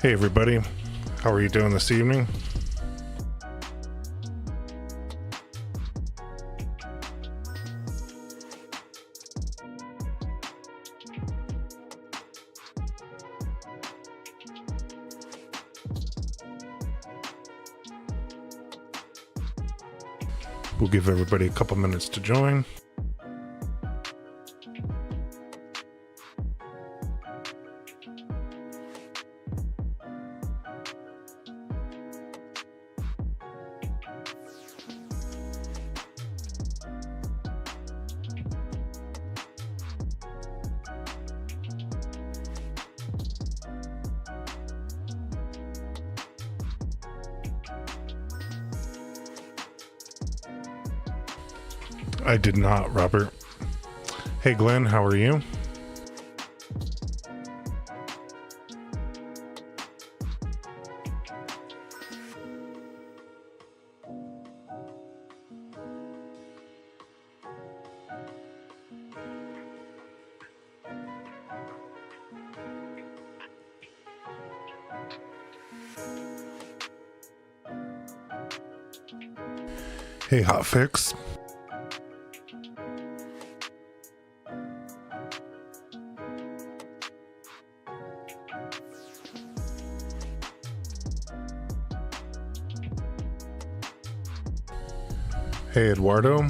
Hey everybody, how are you doing this evening? We'll give everybody a couple minutes to join. I did not, Robert. Hey Glenn, how are you? Hey Hotfix. Hey Eduardo.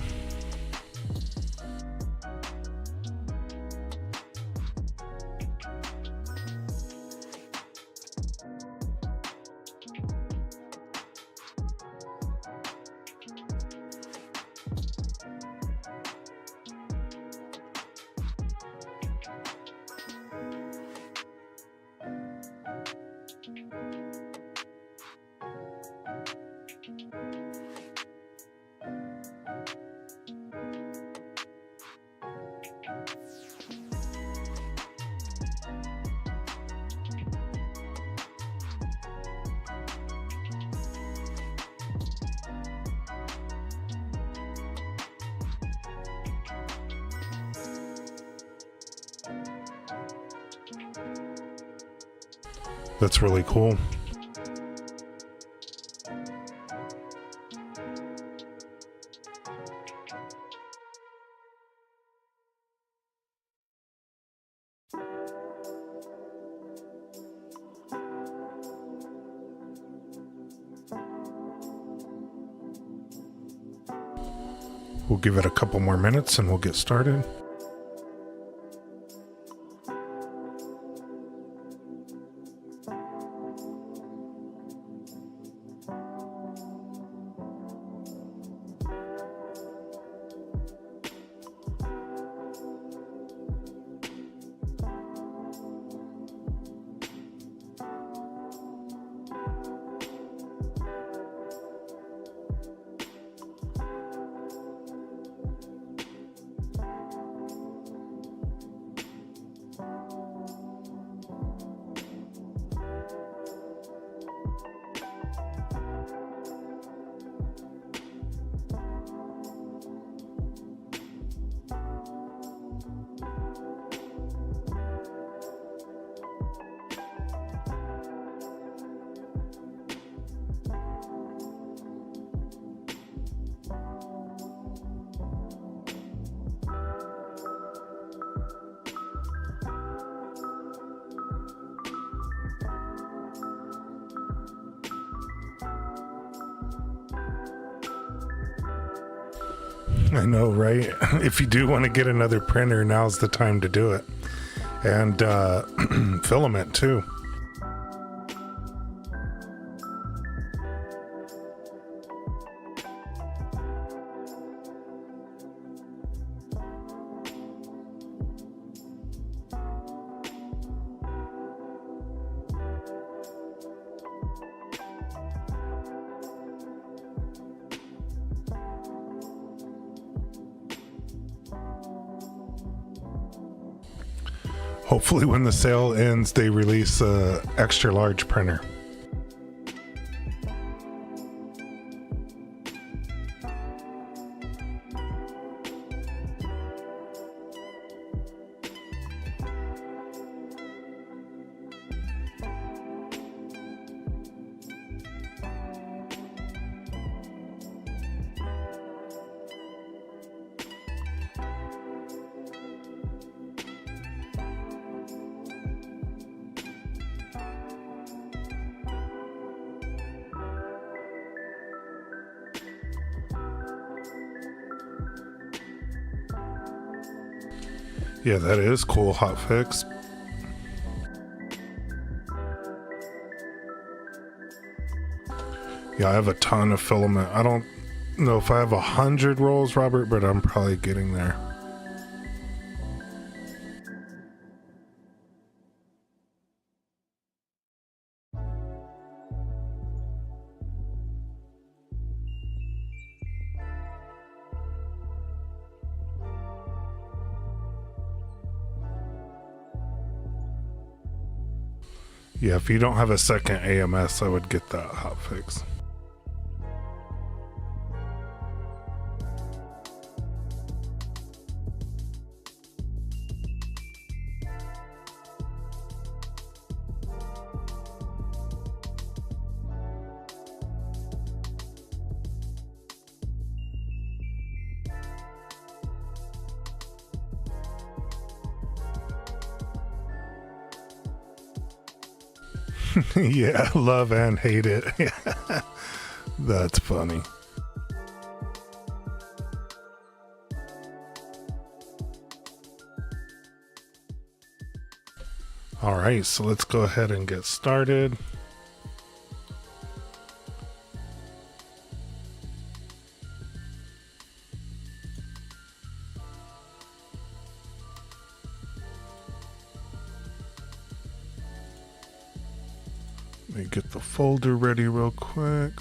That's really cool. We'll give it a couple more minutes and we'll get started. I know, right? If you do want to get another printer, now's the time to do it. And filament too. Hopefully when the sale ends, they release a extra large printer. Yeah, that is cool hotfix. Yeah, I have a ton of filament. I don't know if I have 100 rolls, Robert, but I'm probably getting there. Yeah, if you don't have a second AMS, I would get that hotfix. Yeah, love and hate it. That's funny. All right, so let's go ahead and get started. Let me get the folder ready real quick.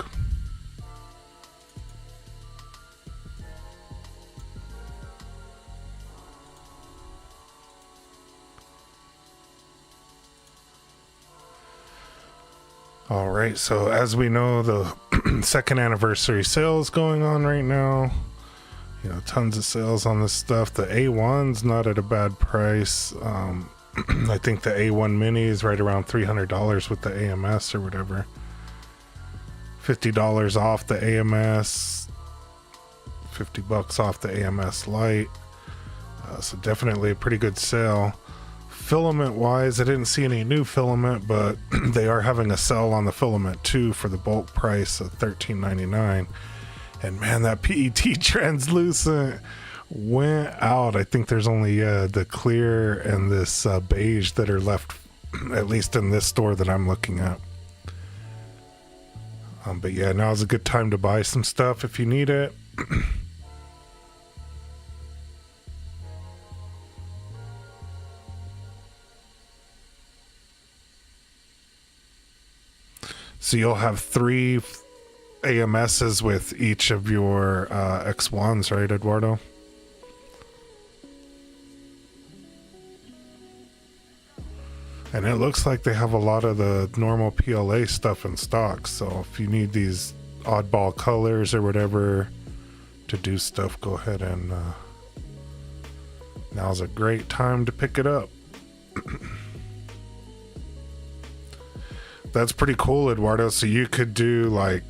All right, so as we know, the second anniversary sale is going on right now. You know, tons of sales on this stuff. The A1's not at a bad price. I think the A1 Mini is right around $300 with the AMS or whatever. $50 off the AMS, $50 off the AMS Lite. So definitely a pretty good sale. Filament wise, I didn't see any new filament, but they are having a sale on the Filament 2 for the bulk price of $13.99. And man, that PET translucent went out. I think there's only the clear and this beige that are left, at least in this store that I'm looking at. But yeah, now's a good time to buy some stuff if you need it. So you'll have 3 AMSs with each of your X1s, right, Eduardo? And it looks like they have a lot of the normal PLA stuff in stock. So if you need these oddball colors or whatever to do stuff, go ahead and now's a great time to pick it up. That's pretty cool, Eduardo. So you could do like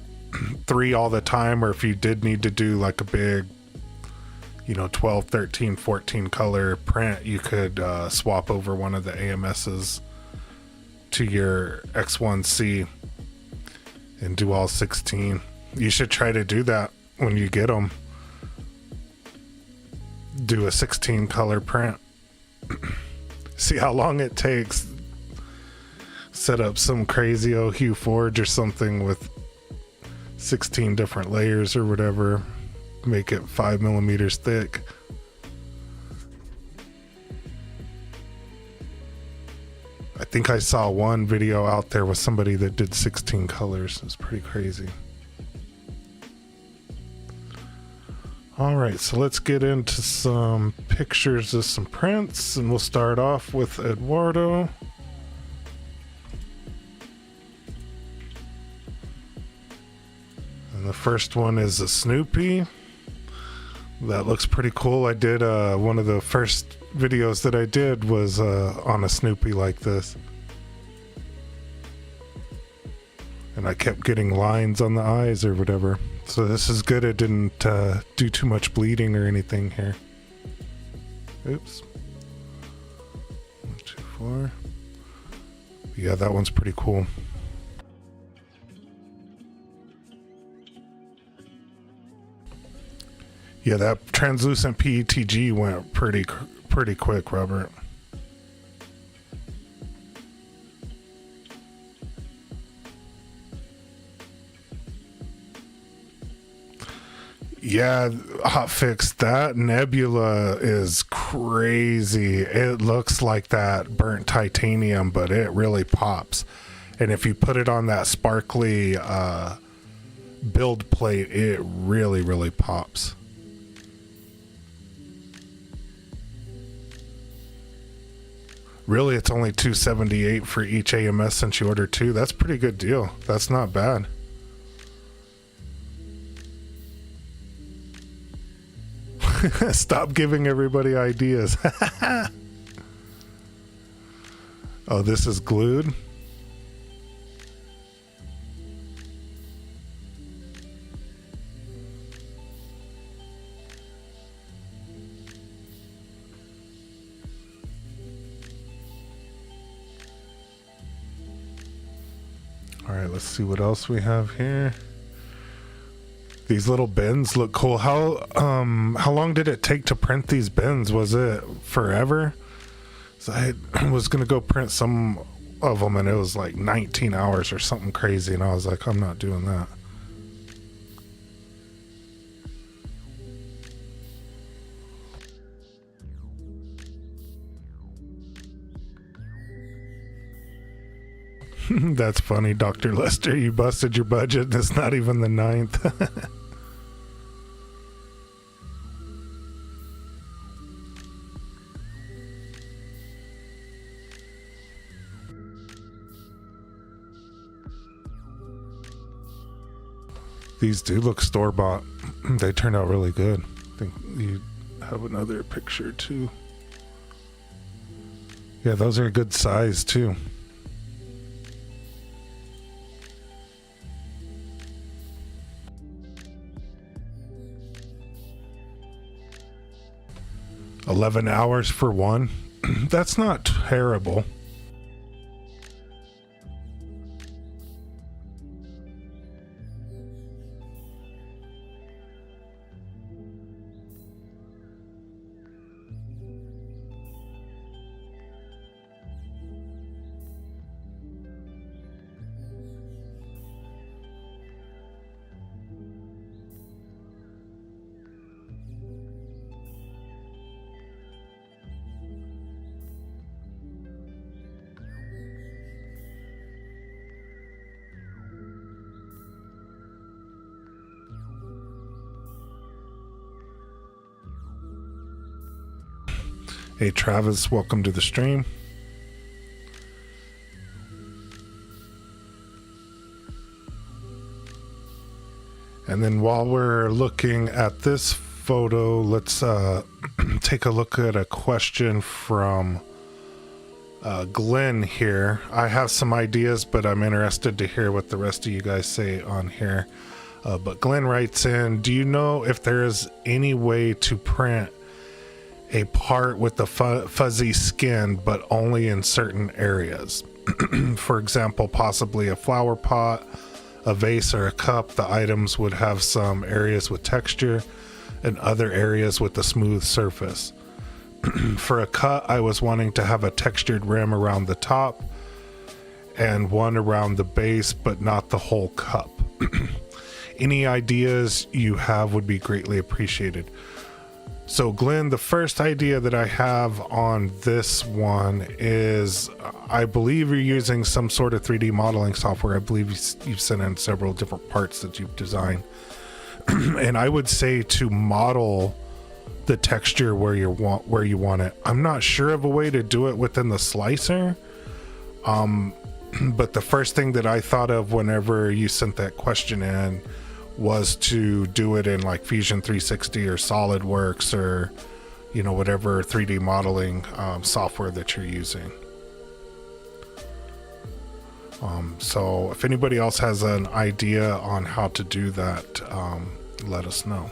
3 all the time, or if you did need to do like a big, you know, 12, 13, 14 color print, you could swap over one of the AMSs to your X1C and do all 16. You should try to do that when you get them. Do a 16 color print. See how long it takes. Set up some crazy Hue Forge or something with 16 different layers or whatever. Make it 5 millimeters thick. I think I saw one video out there with somebody that did 16 colors. It's pretty crazy. All right, so let's get into some pictures of some prints, and we'll start off with Eduardo. And the first one is a Snoopy. That looks pretty cool. I did one of the first videos that I did was on a Snoopy like this. And I kept getting lines on the eyes or whatever. So this is good. It didn't do too much bleeding or anything here. Oops. 1, 2, 4. Yeah, that one's pretty cool. Yeah, that translucent PETG went pretty pretty quick, Robert. Yeah, hotfix, that nebula is crazy. It looks like that burnt titanium, but it really pops. And if you put it on that sparkly build plate, it really, really pops. Really, it's only $278 for each AMS since you ordered two. That's a pretty good deal. That's not bad. Stop giving everybody ideas. Oh, this is glued. All right, let's see what else we have here. These little bins look cool. How long did it take to print these bins? Was it forever? So I was gonna go print some of them, and it was like 19 hours or something crazy, and I was like, I'm not doing that. That's funny, Dr. Lester. You busted your budget, and it's not even the 9th. These do look store-bought. They turned out really good. I think you have another picture too. Yeah, those are a good size too. $11 for one. That's not terrible. Hey Travis, welcome to the stream. And then while we're looking at this photo, let's take a look at a question from Glenn here. I have some ideas, but I'm interested to hear what the rest of you guys say on here. But Glenn writes in, do you know if there is any way to print a part with the fuzzy skin, but only in certain areas? For example, possibly a flower pot, a vase, or a cup. The items would have some areas with texture and other areas with a smooth surface. For a cut, I was wanting to have a textured rim around the top and one around the base, but not the whole cup. Any ideas you have would be greatly appreciated. So Glenn, the first idea that I have on this one is, I believe you're using some sort of 3D modeling software. I believe you've sent in several different parts that you've designed. And I would say to model the texture where you want it. I'm not sure of a way to do it within the slicer. But the first thing that I thought of whenever you sent that question in was to do it in like Fusion 360 or SolidWorks, or you know, whatever 3D modeling software that you're using. So if anybody else has an idea on how to do that, let us know.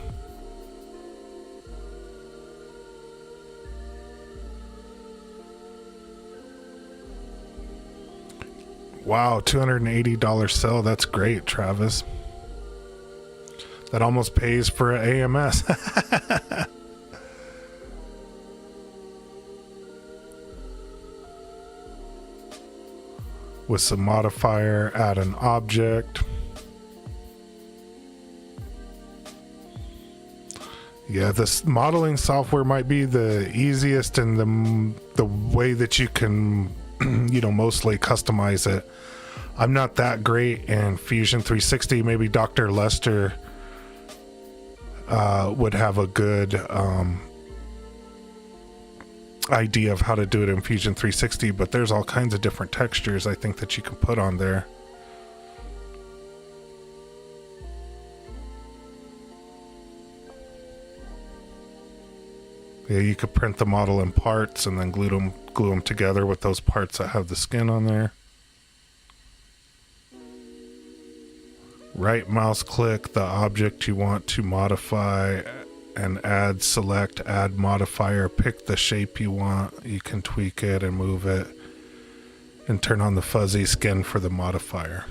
Wow, $280 sale. That's great, Travis. That almost pays for an AMS. with some modifier, add an object. Yeah, this modeling software might be the easiest and the way that you can, you know, mostly customize it. I'm not that great in Fusion 360. Maybe Dr. Lester would have a good idea of how to do it in Fusion 360, but there's all kinds of different textures I think that you can put on there. Yeah, you could print the model in parts and then glue them together with those parts that have the skin on there. Right mouse click the object you want to modify and select add modifier, pick the shape you want. You can tweak it and move it and turn on the fuzzy skin for the modifier.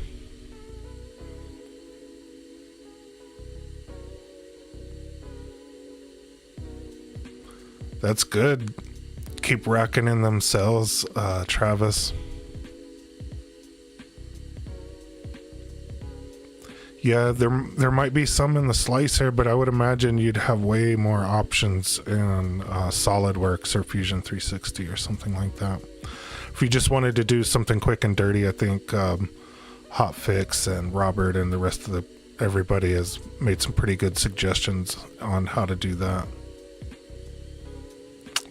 That's good. Keep racking in them cells, Travis. Yeah, there might be some in the slicer, but I would imagine you'd have way more options in SolidWorks or Fusion 360 or something like that. If you just wanted to do something quick and dirty, I think Hotfix and Robert and the rest of everybody has made some pretty good suggestions on how to do that.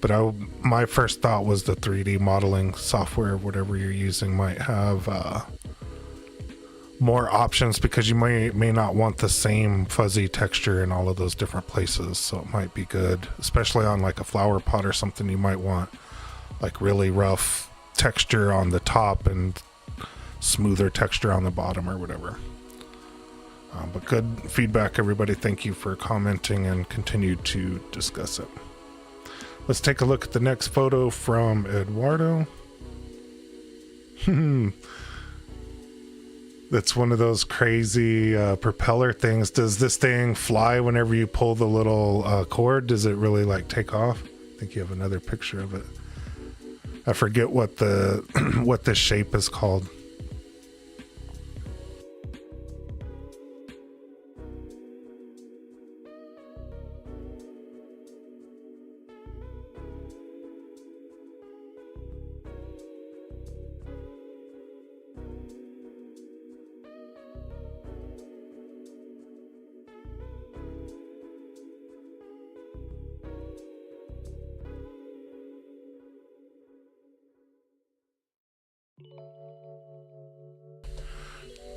But my first thought was the 3D modeling software, whatever you're using, might have more options, because you may not want the same fuzzy texture in all of those different places. So it might be good, especially on like a flower pot or something. You might want like really rough texture on the top and smoother texture on the bottom or whatever. But good feedback, everybody. Thank you for commenting and continue to discuss it. Let's take a look at the next photo from Eduardo. That's one of those crazy propeller things. Does this thing fly whenever you pull the little cord? Does it really like take off? I think you have another picture of it. I forget what what this shape is called.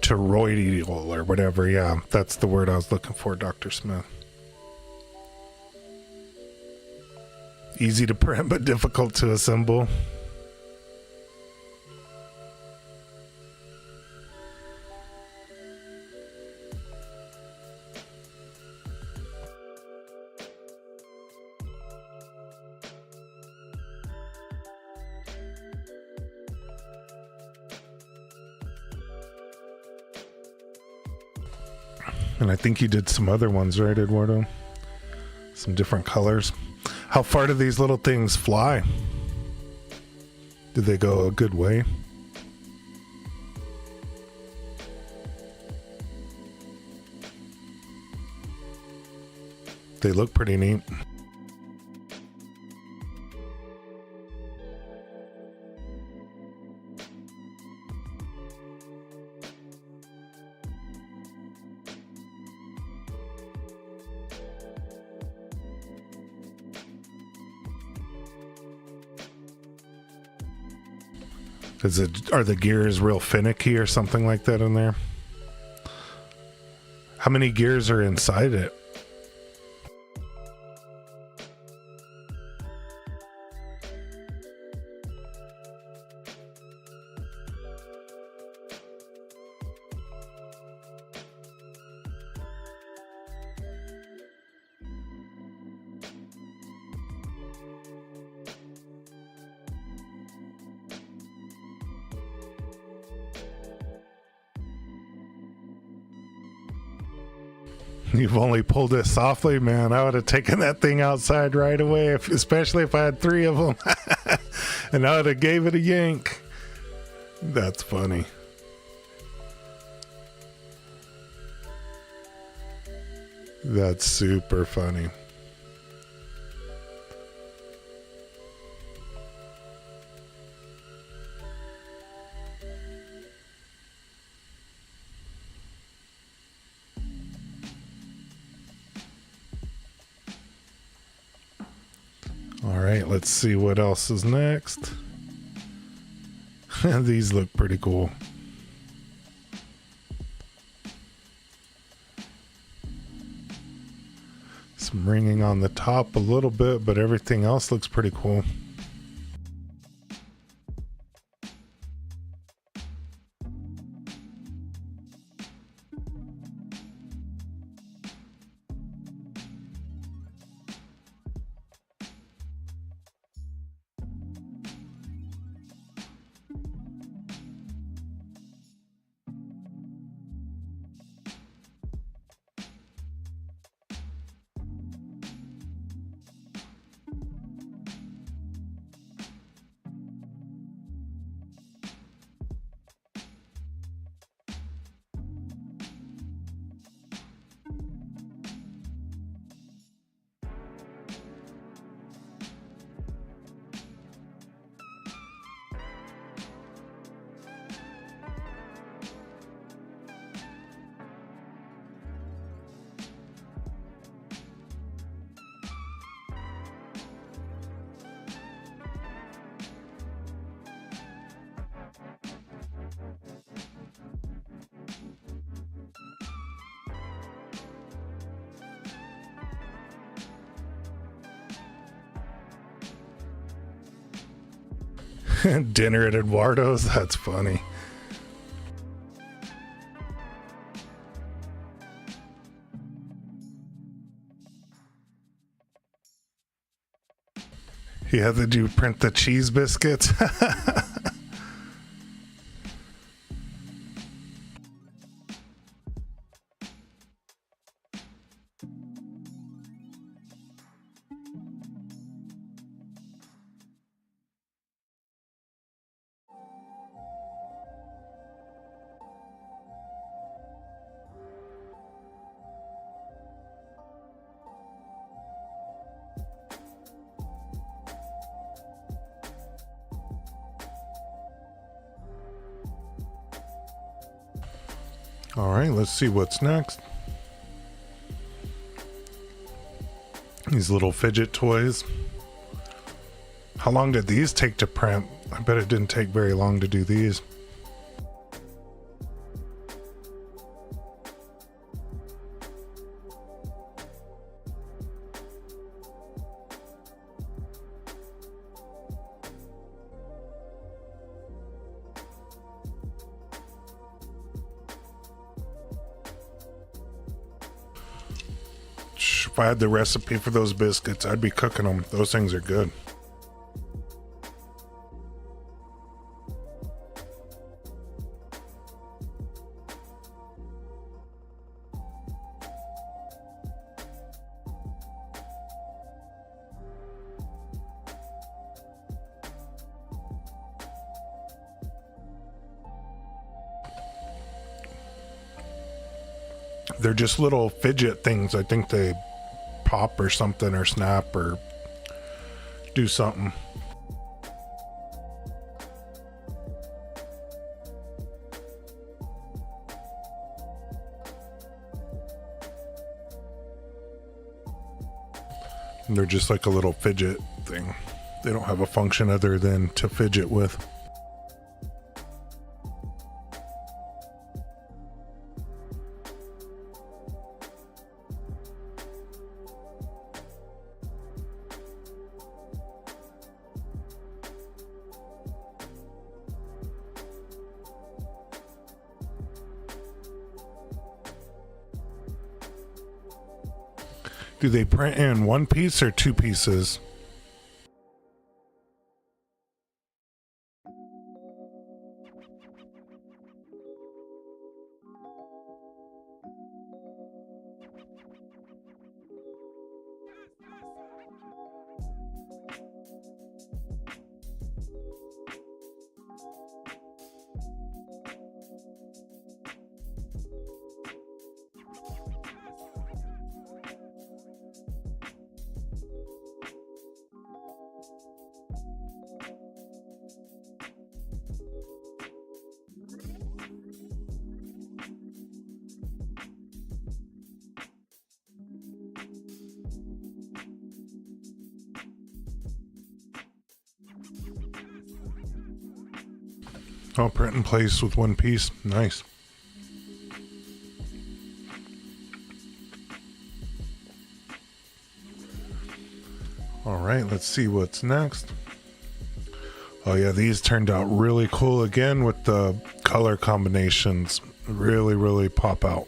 Toroidal or whatever. Yeah, that's the word I was looking for, Dr. Smith. Easy to print but difficult to assemble. And I think you did some other ones, right, Eduardo? Some different colors. How far do these little things fly? Do they go a good way? They look pretty neat. Are the gears real finicky or something like that in there? How many gears are inside it? You've only pulled it softly, man. I would have taken that thing outside right away, especially if I had 3 of them. And I would have gave it a yank. That's funny. That's super funny. All right, let's see what else is next. These look pretty cool. Some ringing on the top a little bit, but everything else looks pretty cool. Dinner at Eduardo's? That's funny. Yeah, did you print the cheese biscuits? All right, let's see what's next. These little fidget toys. How long did these take to print? I bet it didn't take very long to do these. If I had the recipe for those biscuits, I'd be cooking them. Those things are good. They're just little fidget things. I think they pop or something, or snap, or do something. And they're just like a little fidget thing. They don't have a function other than to fidget with. Do they print in one piece or two pieces? Oh, print in place with one piece. Nice. All right, let's see what's next. Oh yeah, these turned out really cool again with the color combinations. Really, really pop out.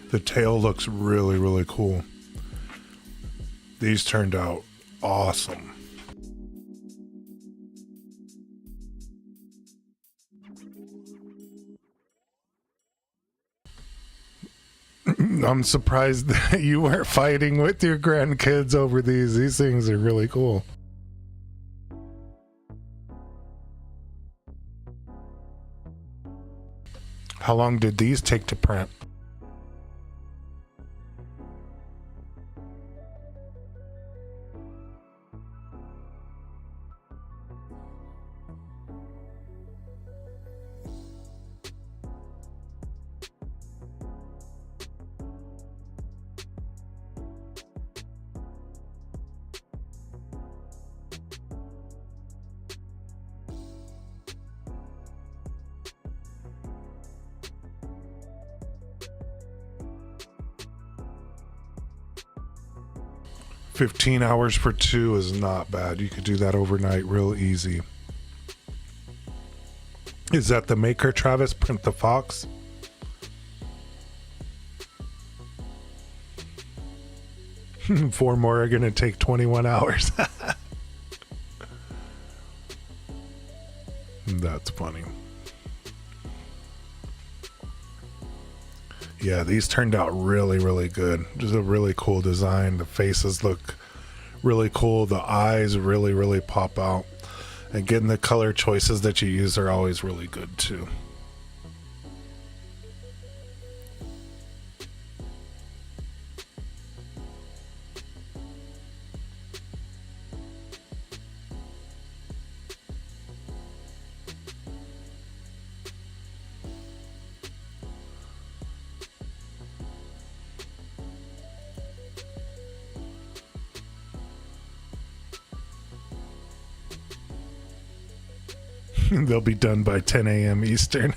The tail looks really, really cool. These turned out awesome. I'm surprised that you weren't fighting with your grandkids over these. These things are really cool. How long did these take to print? $15 hours for 2 is not bad. You could do that overnight real easy. Is that the maker, Travis? Print the Fox? Four more are gonna take 21 hours. That's funny. Yeah, these turned out really, really good. Just a really cool design. The faces look really cool. The eyes really, really pop out. And getting the color choices that you use are always really good too. They'll be done by 10 a.m. Eastern.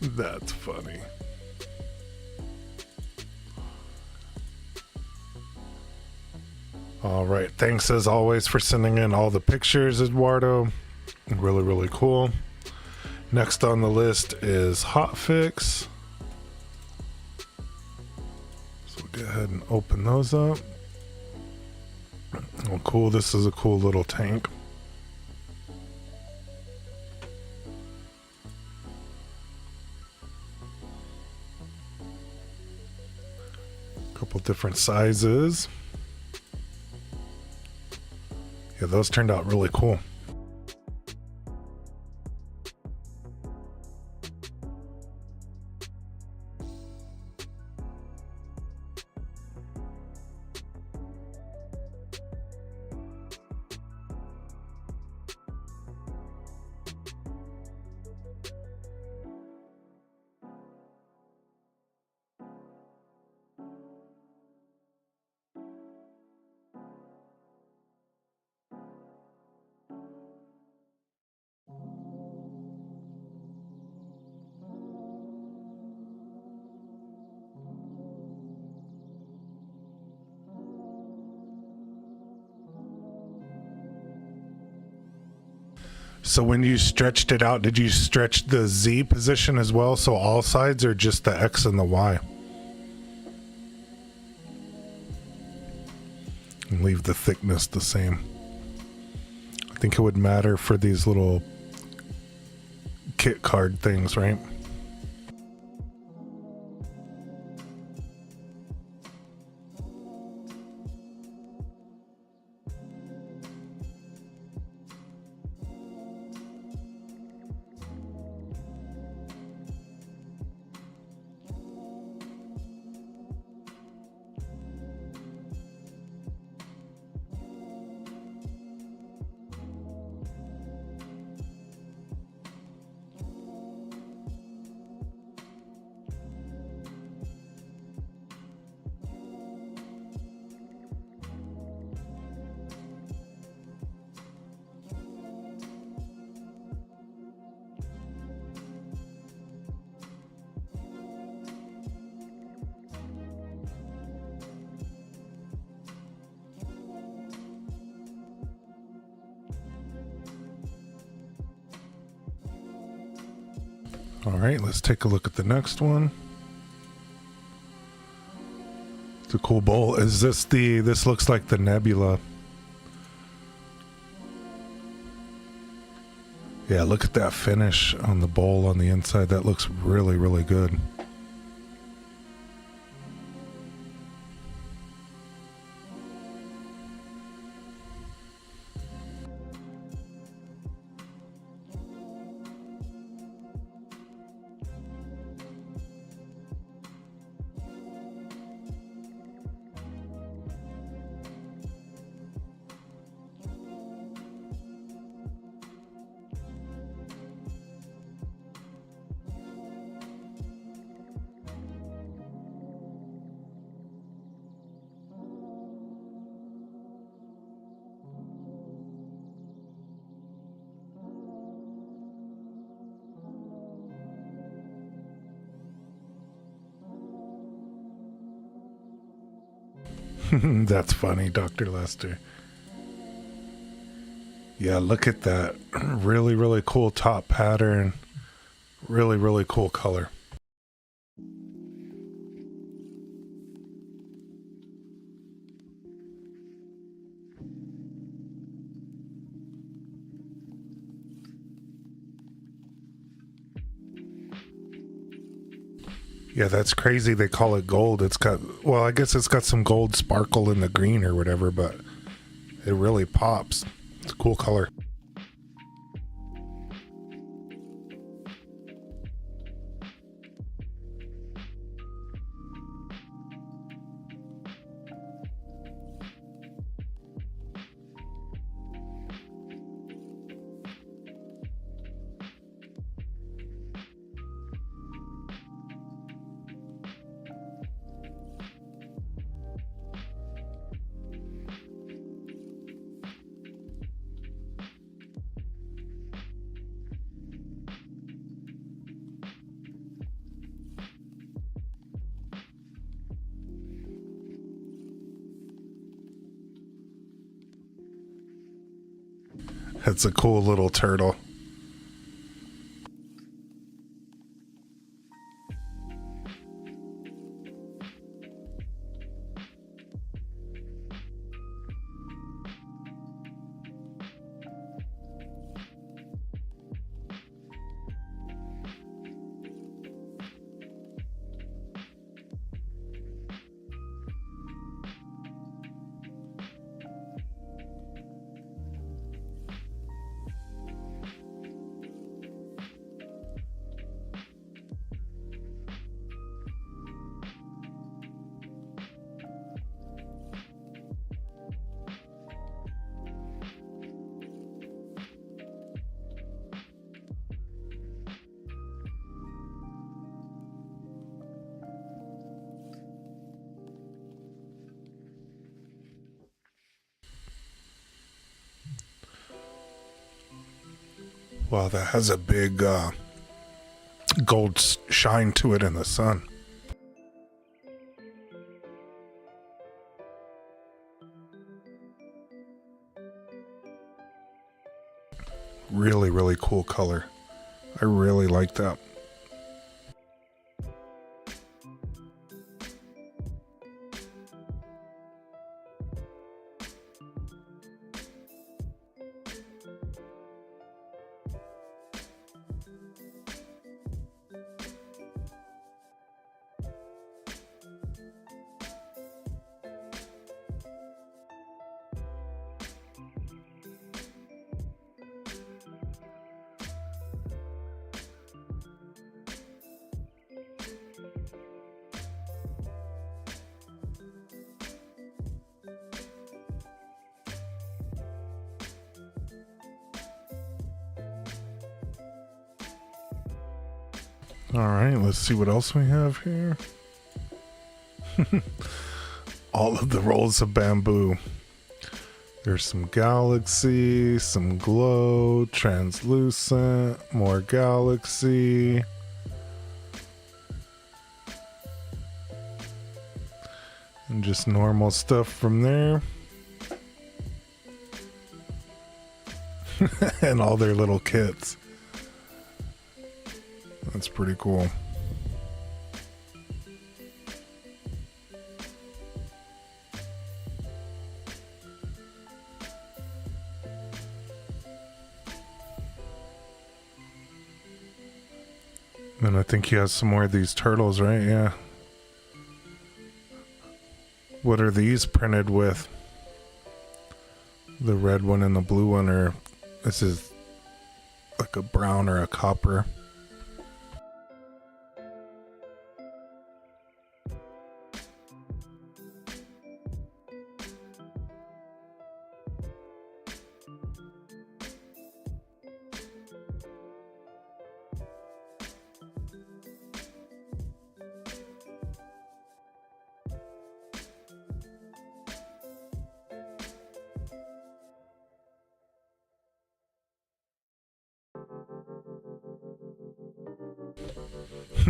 That's funny. All right. Thanks as always for sending in all the pictures, Eduardo. Really, really cool. Next on the list is Hotfix. So we'll go ahead and open those up. Oh, cool. This is a cool little tank. Couple different sizes. Yeah, those turned out really cool. So when you stretched it out, did you stretch the Z position as well? So all sides, or just the X and the Y? And leave the thickness the same. I think it would matter for these little kit card things, right? All right, let's take a look at the next one. It's a cool bowl. Is this this looks like the nebula. Yeah, look at that finish on the bowl on the inside. That looks really, really good. That's funny, Dr. Lester. Yeah, look at that. Really, really cool top pattern. Really, really cool color. Yeah, that's crazy. They call it gold. It's got, well, I guess it's got some gold sparkle in the green or whatever, but it really pops. It's a cool color. It's a cool little turtle. Wow, that has a big gold shine to it in the sun. Really, really cool color. I really like that. Alright, let's see what else we have here. All of the rolls of bamboo. There's some galaxy, some glow, translucent, more galaxy. And just normal stuff from there. And all their little kits. That's pretty cool. And I think he has some more of these turtles, right? Yeah. What are these printed with? The red one and the blue one, or this is like a brown or a copper.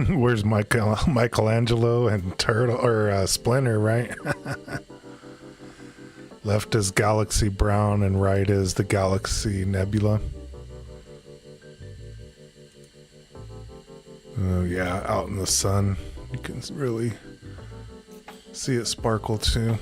Where's Michelangelo and Turtle or Splinter, right? Left is Galaxy Brown and right is the Galaxy Nebula. Oh yeah, out in the sun, you can really see it sparkle too.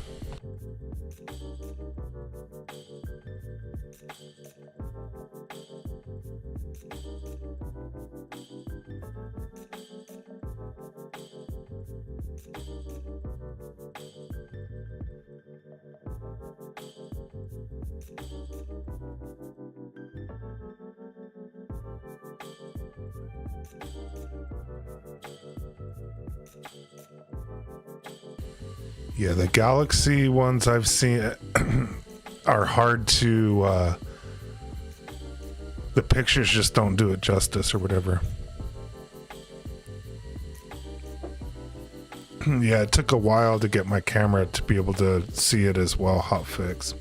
Yeah, the Galaxy ones I've seen are hard to, the pictures just don't do it justice or whatever. Yeah, it took a while to get my camera to be able to see it as well, hotfix.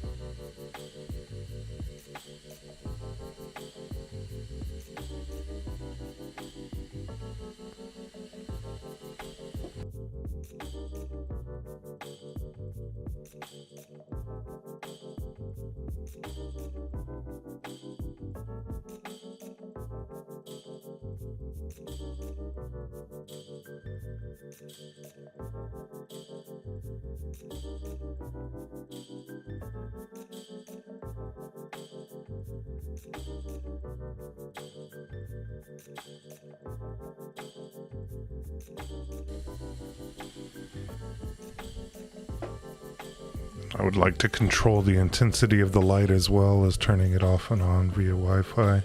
I would like to control the intensity of the light as well as turning it off and on via Wi-Fi.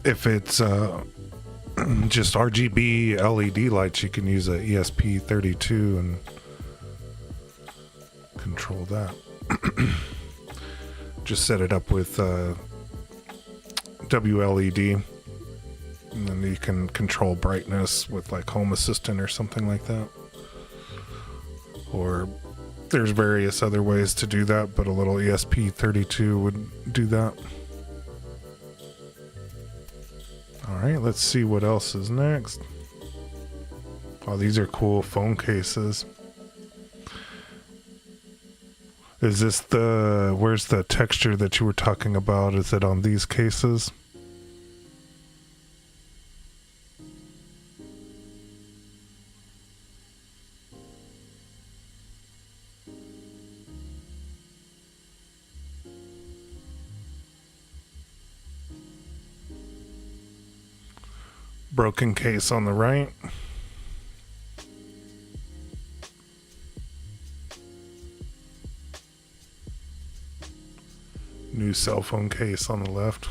If it's just RGB LED lights, you can use a ESP32 and control that. Just set it up with WLED, and then you can control brightness with like Home Assistant or something like that. Or there's various other ways to do that, but a little ESP32 would do that. Alright, let's see what else is next. Oh, these are cool phone cases. Is this the... where's the texture that you were talking about? Is it on these cases? Broken case on the right. New cell phone case on the left.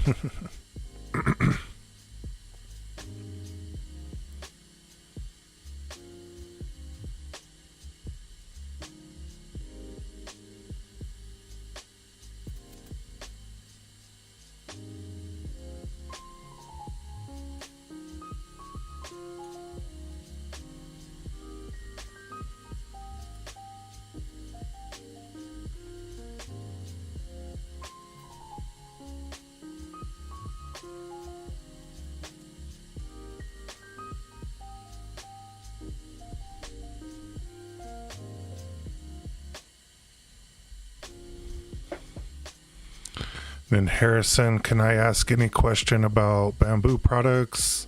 Then Harrison, can I ask any question about Bambu products?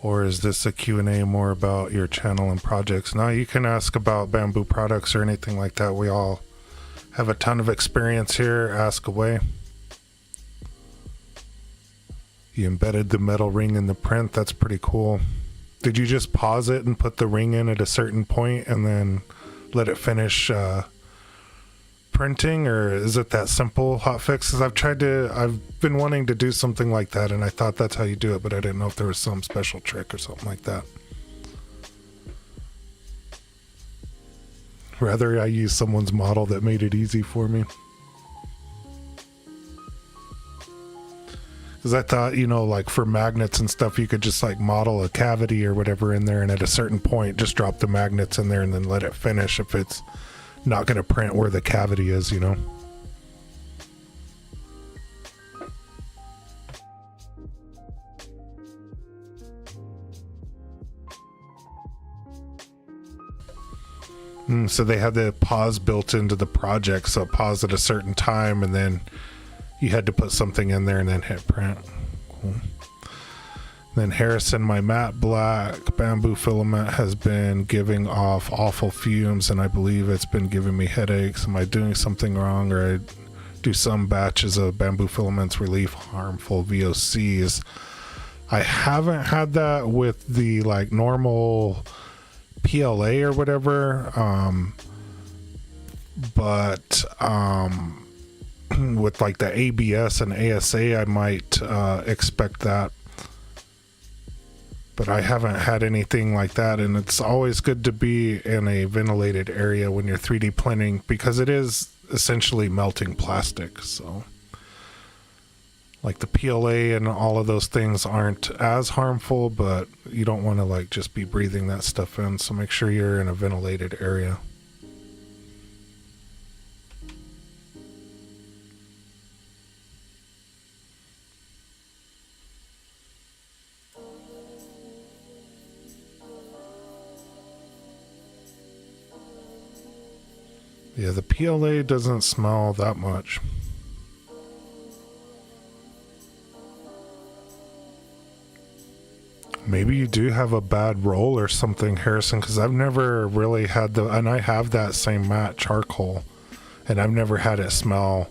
Or is this a Q&A more about your channel and projects? No, you can ask about Bambu products or anything like that. We all have a ton of experience here. Ask away. You embedded the metal ring in the print. That's pretty cool. Did you just pause it and put the ring in at a certain point and then let it finish printing, or is it that simple hotfix? Because I've been wanting to do something like that, and I thought that's how you do it, but I didn't know if there was some special trick or something like that. Rather, I used someone's model that made it easy for me. Because I thought, you know, like for magnets and stuff, you could just like model a cavity or whatever in there, and at a certain point, just drop the magnets in there and then let it finish if it's not going to print where the cavity is, you know. So they had the pause built into the project, so it paused at a certain time and then you had to put something in there and then hit print. Cool. Then Harrison, my matte black Bambu filament has been giving off awful fumes, and I believe it's been giving me headaches. Am I doing something wrong, or I do some batches of Bambu filaments relieve harmful VOCs? I haven't had that with the like normal PLA or whatever, but with like the ABS and ASA, I might expect that. But I haven't had anything like that, and it's always good to be in a ventilated area when you're 3D printing, because it is essentially melting plastic. So like the PLA and all of those things aren't as harmful, but you don't want to like just be breathing that stuff in, so make sure you're in a ventilated area. Yeah, the PLA doesn't smell that much. Maybe you do have a bad roll or something, Harrison, because I've never really had and I have that same matte charcoal, and I've never had it smell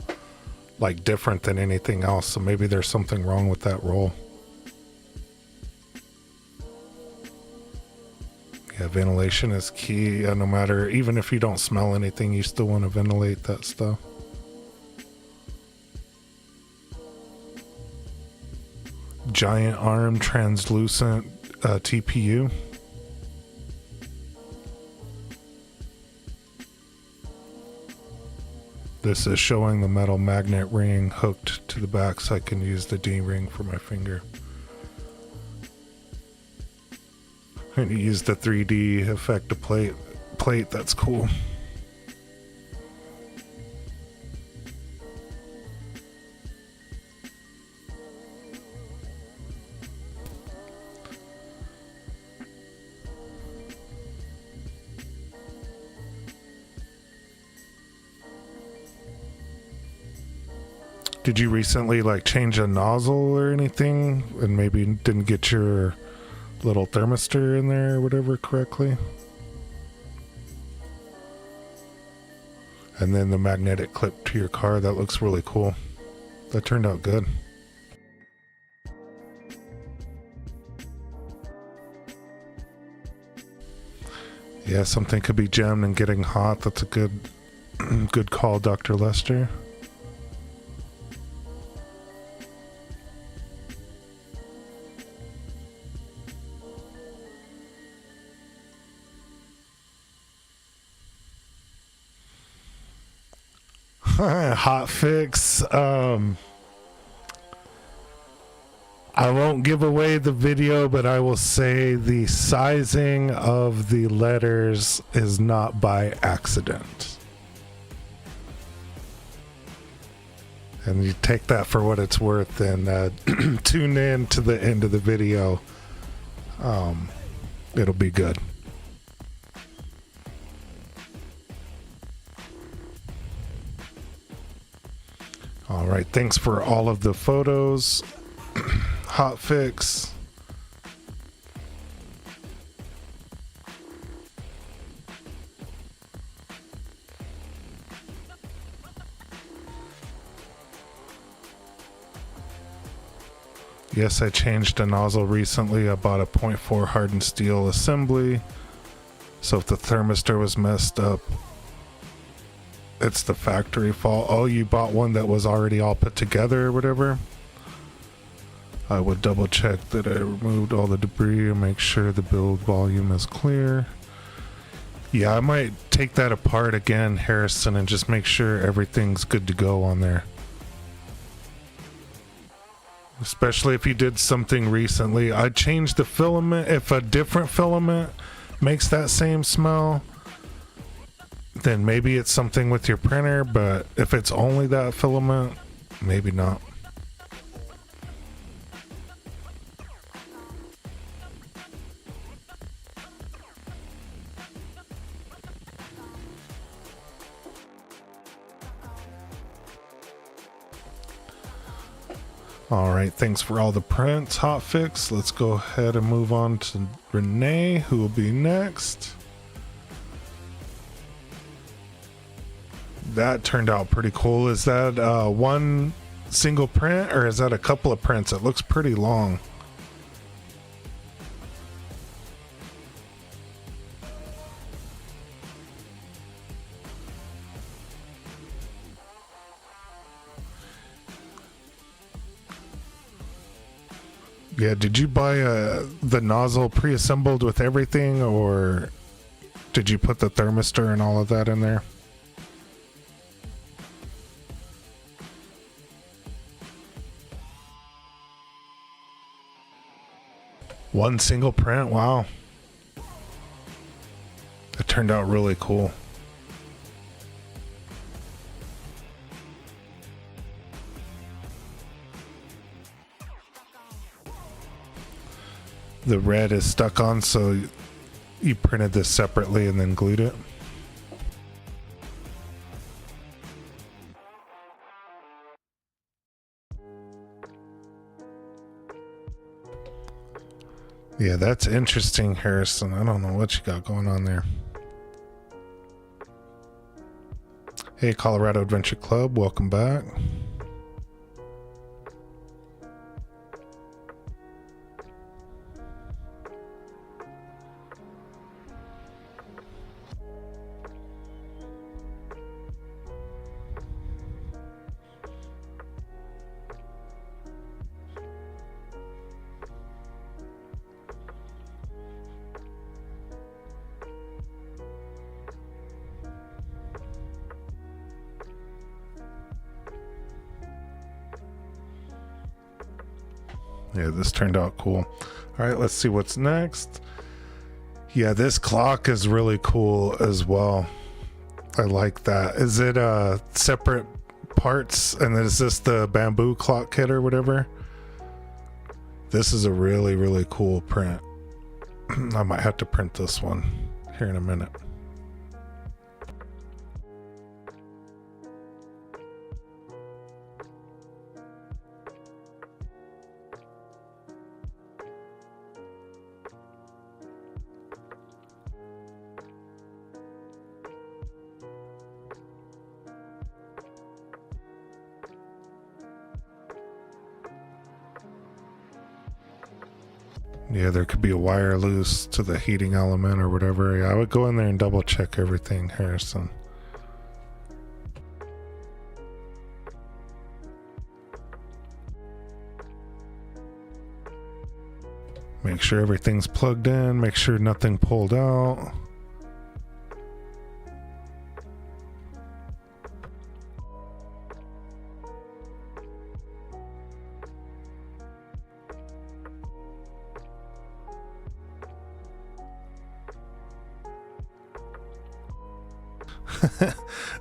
like different than anything else, so maybe there's something wrong with that roll. Yeah, ventilation is key. No matter, even if you don't smell anything, you still want to ventilate that stuff. Giant arm translucent TPU. This is showing the metal magnet ring hooked to the back, so I can use the D-ring for my finger. And you use the 3D effect to plate. That's cool. Did you recently like change a nozzle or anything, and maybe didn't get your little thermistor in there or whatever correctly? And then the magnetic clip to your car, that looks really cool. That turned out good. Yeah, something could be jammed and getting hot. That's a good call, Dr. Lester. Hot fix. I won't give away the video, but I will say the sizing of the letters is not by accident. And you take that for what it's worth, and tune in to the end of the video. It'll be good. All right, thanks for all of the photos. Hot fix. Yes, I changed a nozzle recently. I bought a 0.4 hardened steel assembly. So if the thermistor was messed up, it's the factory fault. Oh, you bought one that was already all put together or whatever? I would double check that I removed all the debris and make sure the build volume is clear. Yeah, I might take that apart again, Harrison, and just make sure everything's good to go on there. Especially if you did something recently. I changed the filament. If a different filament makes that same smell, then maybe it's something with your printer, but if it's only that filament, maybe not. All right, thanks for all the prints, hotfix. Let's go ahead and move on to Renee, who will be next. That turned out pretty cool. Is that one single print or is that a couple of prints? It looks pretty long. Yeah, did you buy the nozzle pre-assembled with everything, or did you put the thermistor and all of that in there? One single print, wow. It turned out really cool. The red is stuck on, so you printed this separately and then glued it. Yeah, that's interesting, Harrison. I don't know what you got going on there. Hey, Colorado Adventure Club, welcome back. Yeah, this turned out cool. All right, let's see what's next. Yeah, this clock is really cool as well. I like that. Is it separate parts, and is this the Bambu clock kit or whatever? This is a really, really cool print. I might have to print this one here in a minute. Yeah, there could be a wire loose to the heating element or whatever. Yeah, I would go in there and double check everything, Harrison. Make sure everything's plugged in, make sure nothing pulled out.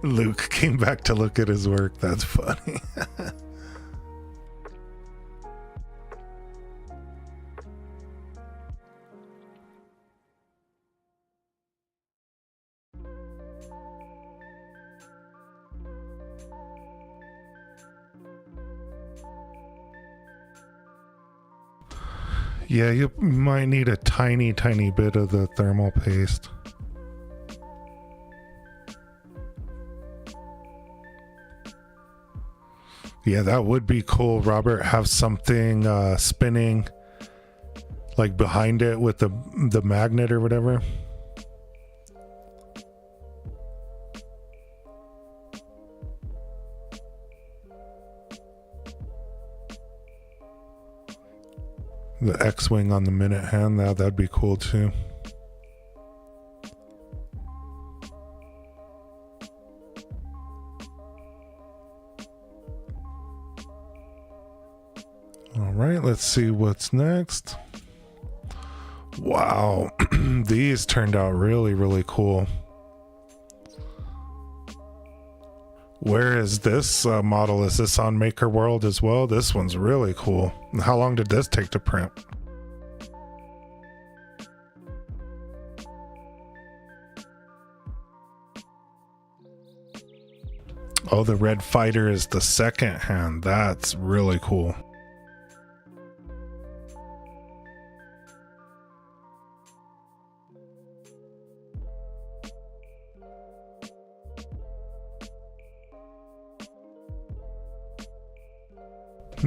Luke came back to look at his work. That's funny. Yeah, you might need a tiny bit of the thermal paste. Yeah, that would be cool, Robert. Have something spinning like behind it with the magnet or whatever. The X-wing on the minute hand, that'd be cool too. All right, let's see what's next. Wow, these turned out really cool. Where is this model? Is this on Maker World as well? This one's really cool. How long did this take to print? Oh, the red fighter is the second hand. That's really cool.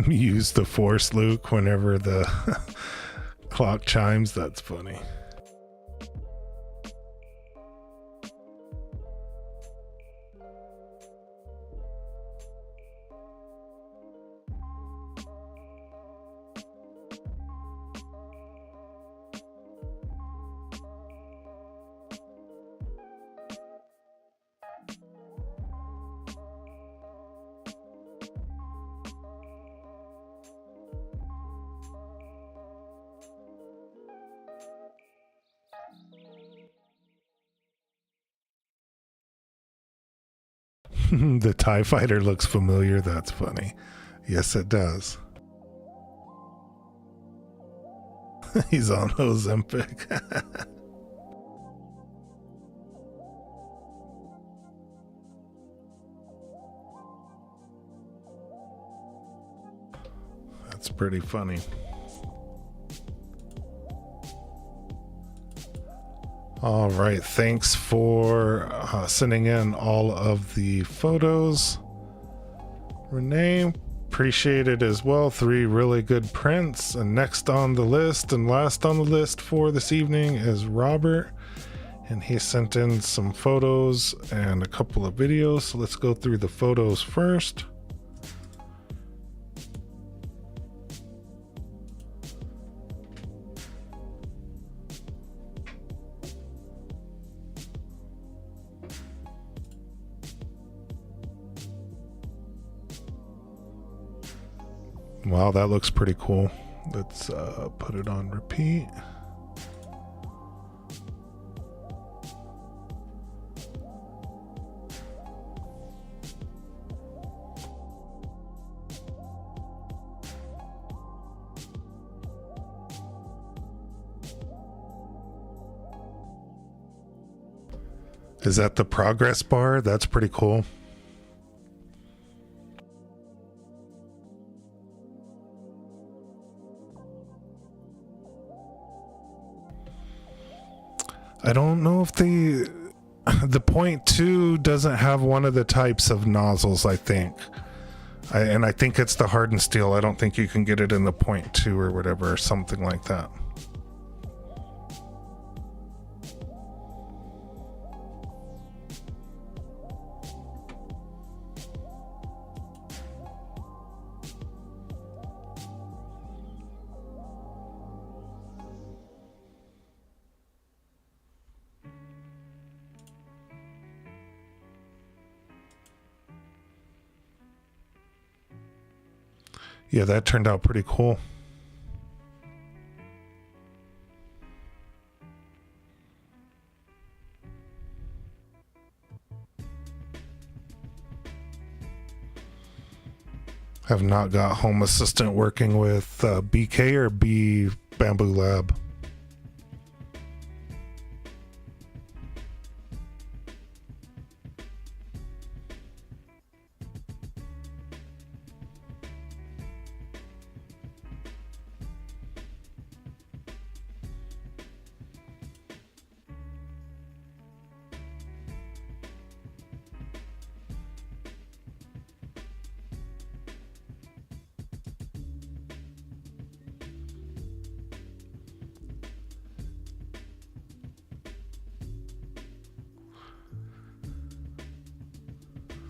Use the Force, Luke, whenever the clock chimes. That's funny. The TIE fighter looks familiar. That's funny. Yes, it does. He's on Ozempic. That's pretty funny. All right, thanks for sending in all of the photos, Renee. Appreciate it as well. 3 really good prints. And next on the list and last on the list for this evening is Robert, and he sent in some photos and a couple of videos. So let's go through the photos first. Wow, that looks pretty cool. Let's put it on repeat. Is that the progress bar? That's pretty cool. I don't know if the .2 doesn't have one of the types of nozzles, I think. And I think it's the hardened steel. I don't think you can get it in the .2 or whatever, or something like that. Yeah, that turned out pretty cool. Have not got Home Assistant working with BK or B Bambu Lab.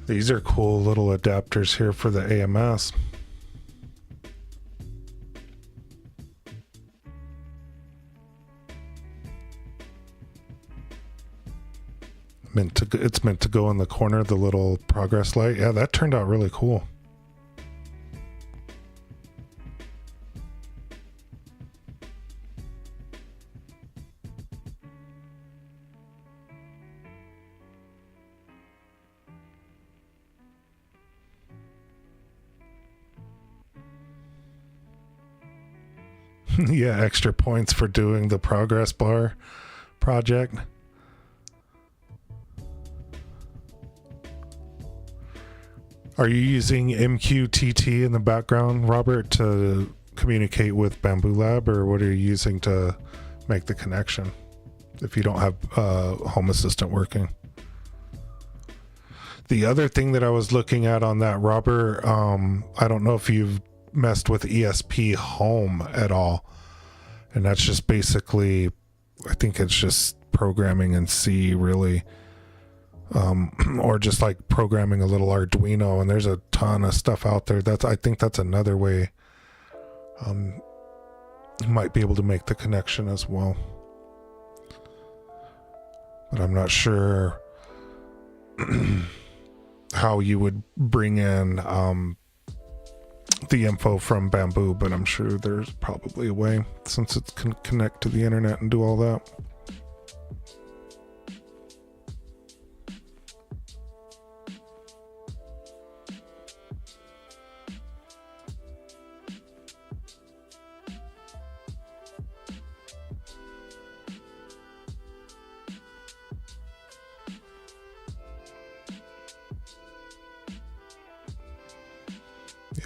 These are cool little adapters here for the AMS. It's meant to go in the corner, the little progress light. Yeah, that turned out really cool. Yeah, extra points for doing the progress bar project. Are you using MQTT in the background, Robert, to communicate with Bambu Lab, or what are you using to make the connection if you don't have Home Assistant working? The other thing that I was looking at on that, Robert, I don't know if you've messed with ESP Home at all, and that's just basically, I think it's just programming in C, really. Or just like programming a little Arduino, and there's a ton of stuff out there. I think that's another way you might be able to make the connection as well, but I'm not sure how you would bring in the info from Bambu, but I'm sure there's probably a way, since it can connect to the internet and do all that.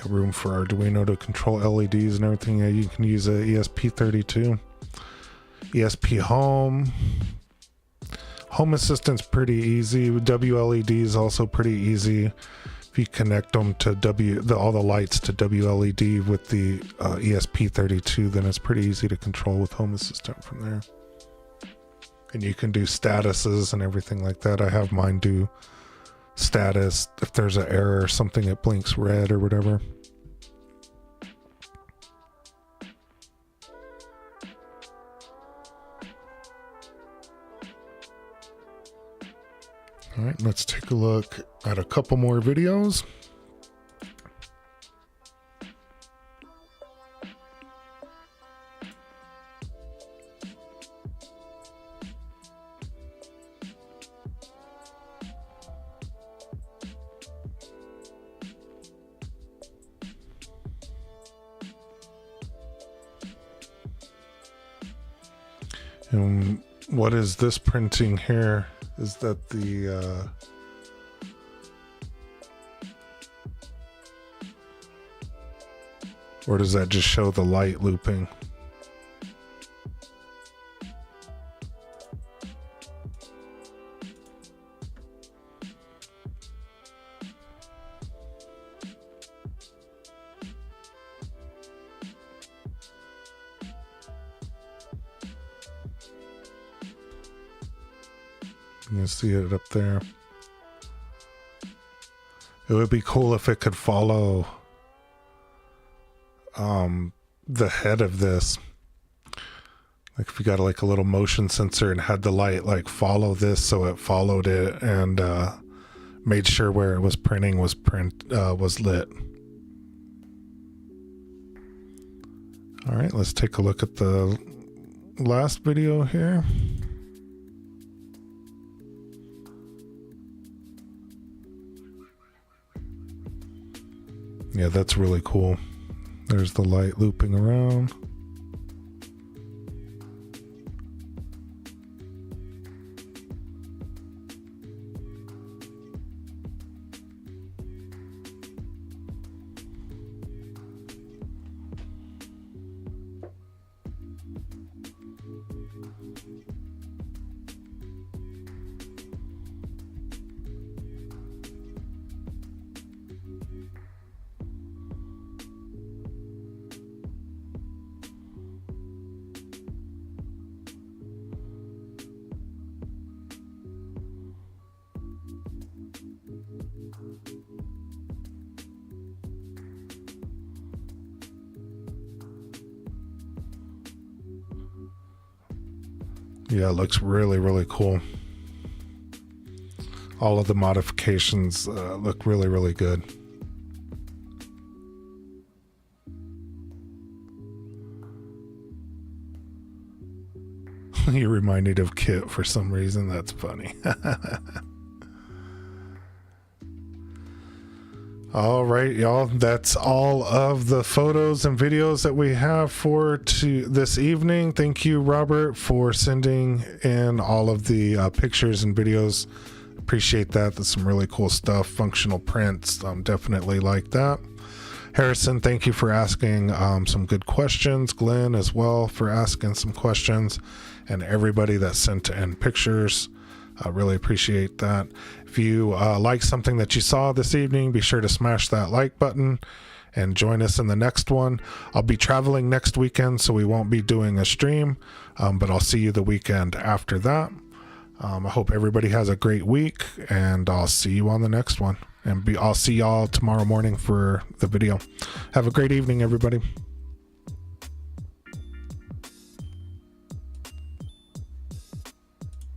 Room for Arduino to control LEDs and everything. Yeah, you can use a ESP32. ESP Home. Home Assistant's pretty easy. WLED is also pretty easy. If you connect them to all the lights to WLED with the ESP32, then it's pretty easy to control with Home Assistant from there. And you can do statuses and everything like that. I have mine do status. If there's an error or something, it blinks red or whatever. All right, let's take a look at a couple more videos. And what is this printing here? Is that the or does that just show the light looping? You can see it up there. It would be cool if it could follow the head of this. Like if you got like a little motion sensor and had the light like follow this, so it followed it and made sure where it was printing was lit. All right, let's take a look at the last video here. Yeah, that's really cool. There's the light looping around. Yeah, it looks really, really cool. All of the modifications look really, really good. You reminded of Kit for some reason. That's funny. All right, y'all. That's all of the photos and videos that we have for this evening. Thank you, Robert, for sending in all of the pictures and videos. Appreciate that. That's some really cool stuff. Functional prints. Definitely like that. Harrison, thank you for asking some good questions. Glenn as well for asking some questions, and everybody that sent in pictures. I really appreciate that. If you like something that you saw this evening, be sure to smash that like button and join us in the next one. I'll be traveling next weekend, so we won't be doing a stream, but I'll see you the weekend after that. I hope everybody has a great week, and I'll see you on the next one. And I'll see y'all tomorrow morning for the video. Have a great evening, everybody.